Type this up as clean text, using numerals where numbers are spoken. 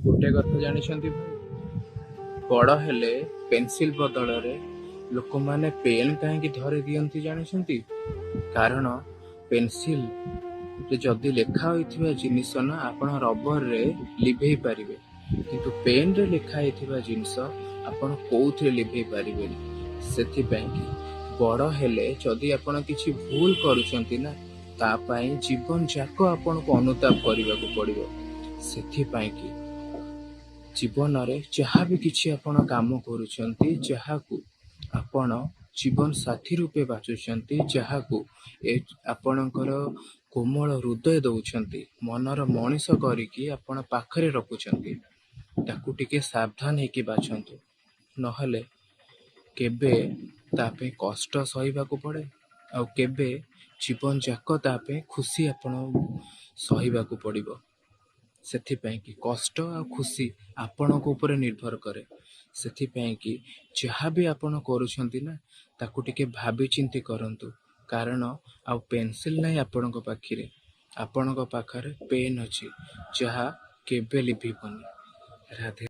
गोटे कथा जानिछंती भाई, बड़ हेले पेंसिल बदल लोक माने पेन कहीं धरी दियंती जानिछंती। कारण पेंसिल जदि लेखा होइथिबा जिनिस ना आपण रबर रे लिभेई पारिबे, किंतु पेन रे लेखा होइथिबा जिनिस आपण कोउथे लिभेई पारिबेनी। सेथिपैं कि बड़ हेले जदि आपण किछि भूल करूछंती ना, ता पई जीवन जाक आपण को अनुताप करबाकू पड़िबो। सेथिपैं कि जीवन रे जहाँ भी किछि आपण काम करूछंती, जहाकू आपण जीवन साथी रूपे बाछुछंती, जहाकू आपणकर कोमल हृदय दउछंती, मनर मनीष करिकी आपण पाखरे रखुछंती, ताकू टिके सावधान हेकी बाछंतु। नहले केबे तापे कष्ट सहिबाकू पड़े, आ केबे जीवन जाक तापे खुशी आपण सहिबाकू पड़िबो। सेथिपैं कि कष्ट आ खुशी आपणक ऊपर निर्भर करे। सेथिपैं कि जहाँ भी आपण करूछंती ना, ताकू टिके भाबी चिंती करंतु। कारण आ पेंसिल नहीं आपणक पाखिरे, आपणक पाखरे पेन अछि, जहाँ केबे लिभिबनी। राधे।